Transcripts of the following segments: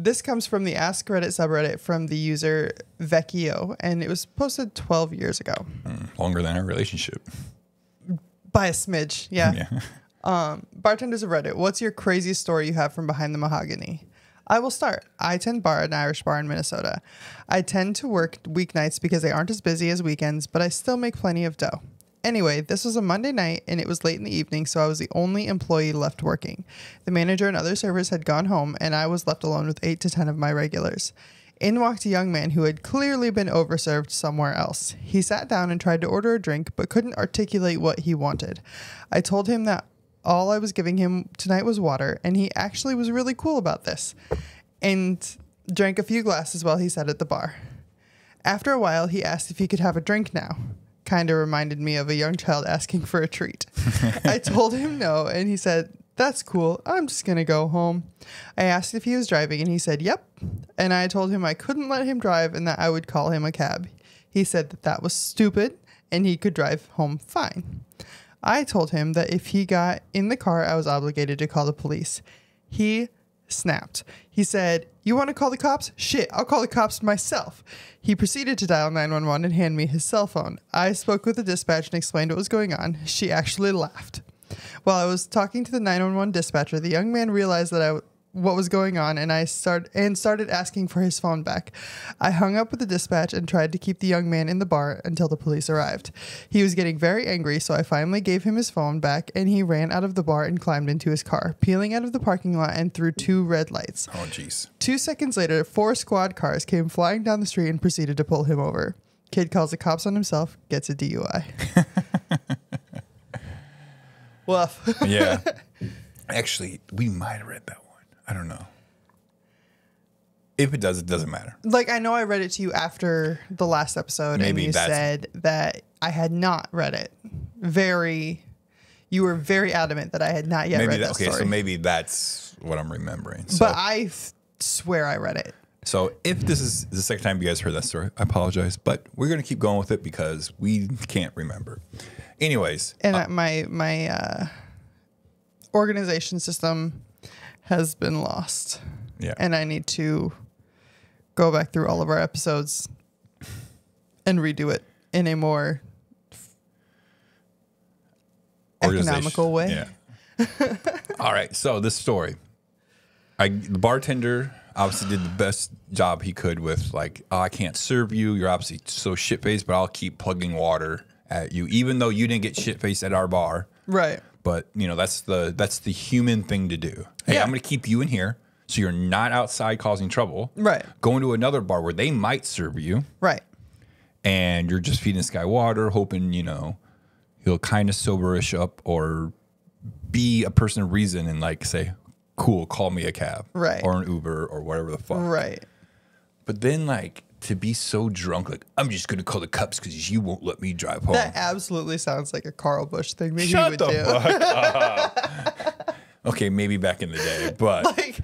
This comes from the Ask Reddit subreddit from the user Vecchio, and it was posted 12 years ago. Longer than our relationship. By a smidge, yeah. Yeah. Bartenders of Reddit, what's your craziest story you have from behind the mahogany? I will start. I tend bar at an Irish bar in Minnesota. I tend to work weeknights because they aren't as busy as weekends, but I still make plenty of dough. Anyway, this was a Monday night and it was late in the evening, so I was the only employee left working. The manager and other servers had gone home and I was left alone with 8 to 10 of my regulars. In walked a young man who had clearly been overserved somewhere else. He sat down and tried to order a drink, but couldn't articulate what he wanted. I told him that all I was giving him tonight was water, and he actually was really cool about this and drank a few glasses while he sat at the bar. After a while, he asked if he could have a drink now. Kind of reminded me of a young child asking for a treat. I told him no, and he said, "That's cool. I'm just going to go home." I asked if he was driving, and he said, "Yep." And I told him I couldn't let him drive and that I would call him a cab. He said that that was stupid and he could drive home fine. I told him that if he got in the car, I was obligated to call the police. He snapped. He said, "You want to call the cops? Shit, I'll call the cops myself." He proceeded to dial 911 and hand me his cell phone. I spoke with the dispatch and explained what was going on. She actually laughed. While I was talking to the 911 dispatcher, the young man realized what was going on, and started asking for his phone back. I hung up with the dispatch and tried to keep the young man in the bar until the police arrived. He was getting very angry, so I finally gave him his phone back, and he ran out of the bar and climbed into his car, peeling out of the parking lot and through 2 red lights. Oh, jeez. 2 seconds later, 4 squad cars came flying down the street and proceeded to pull him over. Kid calls the cops on himself, gets a DUI. Woof. Yeah. Actually, we might have read that one. I don't know. If it does, it doesn't matter. Like, I know I read it to you after the last episode, and you said that I had not read it. You were very adamant that I had not yet read that story. Okay, so maybe that's what I'm remembering. So, but I swear I read it. So if this is the second time you guys heard that story, I apologize. But we're going to keep going with it because we can't remember. Anyways. And my organization system has been lost. Yeah. And I need to go back through all of our episodes and redo it in a more economical way. Yeah. All right. So this story, the bartender obviously did the best job he could with like, "Oh, I can't serve you. You're obviously so shit-faced, but I'll keep plugging water at you, even though you didn't get shit-faced at our bar." Right. But you know, that's the human thing to do. Hey, I'm going to keep you in here so you're not outside causing trouble. Right. Going to another bar where they might serve you. Right. And you're just feeding this guy water, hoping, you know, he'll kind of soberish up or be a person of reason and like say, "Cool, call me a cab." Right. Or an Uber or whatever the fuck. Right. But then like to be so drunk, like, "I'm just going to call the cops because you won't let me drive home." That absolutely sounds like a Carl Bush thing that he would do. Fuck up. Okay, maybe back in the day, but like,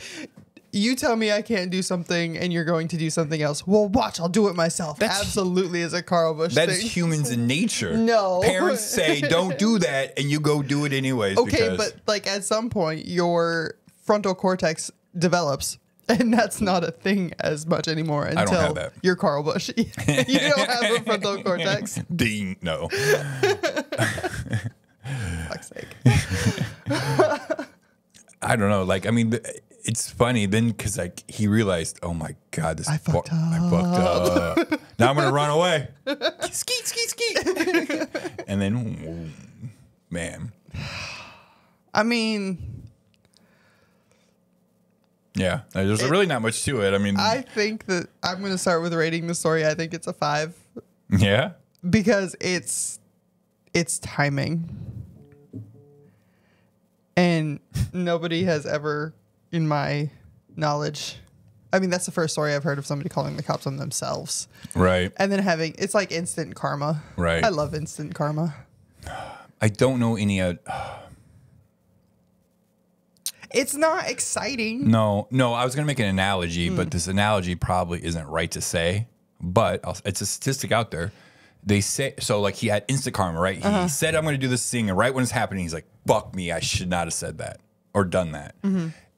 you tell me I can't do something and you're going to do something else. Well, watch, I'll do it myself. That absolutely is a Carl Bush thing. that is humans in nature. No. Parents say, "Don't do that," and you go do it anyways. Okay, but like at some point, your frontal cortex develops. And that's not a thing as much anymore until I don't have that. You're Carl Bush. You don't have a frontal cortex. Ding, no. Fuck's sake. I don't know. Like, I mean, it's funny then because like he realized, "Oh my God, I fucked up. Now I'm gonna run away." Skeet, skeet, skeet. And then, man. I mean, yeah, there's really not much to it. I mean, I think that I'm going to start with rating the story. I think it's a 5. Yeah, because it's timing. And nobody has ever, in my knowledge, I mean, that's the first story I've heard of somebody calling the cops on themselves. Right. And then it's like instant karma. Right. I love instant karma. I don't know any. It's not exciting. No. I was going to make an analogy, but this analogy probably isn't right to say. But it's a statistic out there. They say, so like he had instant karma, right? He said, "I'm going to do this thing." And right when it's happening, he's like, "Fuck me. I should not have said that or done that."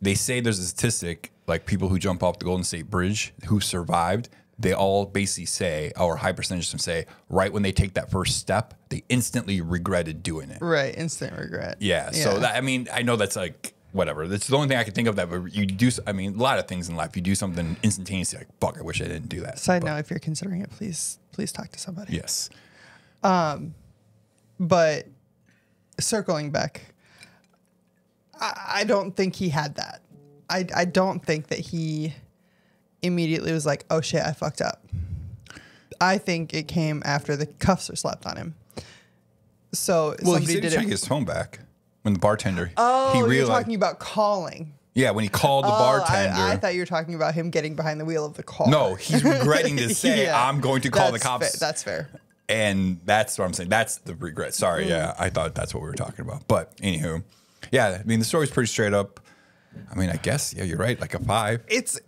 They say there's a statistic like people who jump off the Golden State Bridge who survived, they all basically say, or high percentage of them say, right when they take that first step, they instantly regretted doing it. Right, instant regret. Yeah. So that, I mean, I know that's like whatever. That's the only thing I can think of that. But you do. I mean, a lot of things in life, you do something instantaneously, like fuck, I wish I didn't do that. Side note: if you're considering it, please talk to somebody. Yes. But circling back, I don't think he had that. I don't think that he immediately was like, oh shit, I fucked up. I think it came after the cuffs are slapped on him. So Well, he somebody said did he it. checked his phone back when the bartender. Oh, he you're realized, talking about calling. Yeah, when he called the bartender. I thought you were talking about him getting behind the wheel of the car. No, he's regretting to say, Yeah. I'm going to call the cops. That's fair. And that's what I'm saying. That's the regret. Sorry. Yeah, I thought that's what we were talking about. But anywho, yeah, I mean, the story's pretty straight up. I mean, I guess, yeah, you're right. Like a 5. It's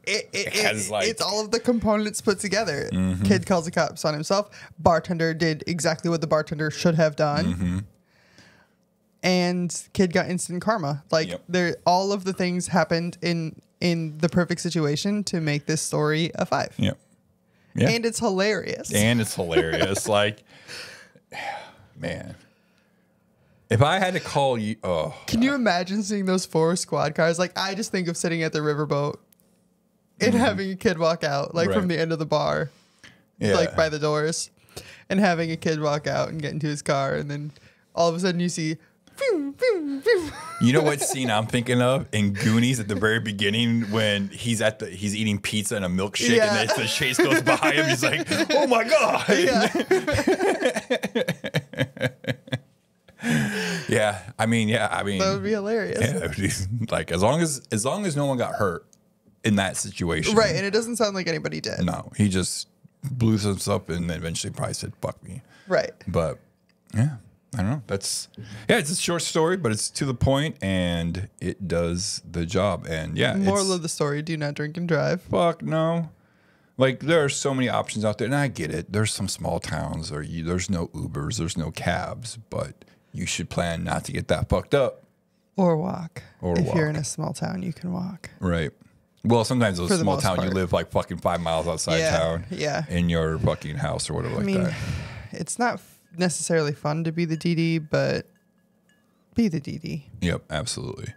has, like- it's all of the components put together. Kid calls the cops on himself. Bartender did exactly what the bartender should have done. And kid got instant karma. Like all of the things happened in the perfect situation to make this story a 5. Yep. Yeah. And it's hilarious. Like, man. If I had to call you, Can you imagine seeing those 4 squad cars? Like, I just think of sitting at the riverboat and having a kid walk out, like from the end of the bar, like by the doors, and having a kid walk out and get into his car, and then all of a sudden you see. You know what scene I'm thinking of in Goonies at the very beginning when he's eating pizza and a milkshake and the chase goes by him. He's like, "Oh my god!" Yeah, I mean, that would be hilarious, yeah, it would be, like as long as no one got hurt in that situation, right? And it doesn't sound like anybody did. No, he just blew himself up and then eventually probably said, "Fuck me," right? But yeah. I don't know. It's a short story, but it's to the point and it does the job. And yeah, moral of the story: do not drink and drive. Fuck no. Like there are so many options out there, and I get it. There's some small towns, or there's no Ubers, there's no cabs, but you should plan not to get that fucked up. Or walk. If you're in a small town, you can walk. Right. Well, sometimes those small towns, you live like fucking 5 miles outside town. Yeah. In your fucking house or whatever that. It's not necessarily fun to be the DD, but be the DD. Yep, absolutely.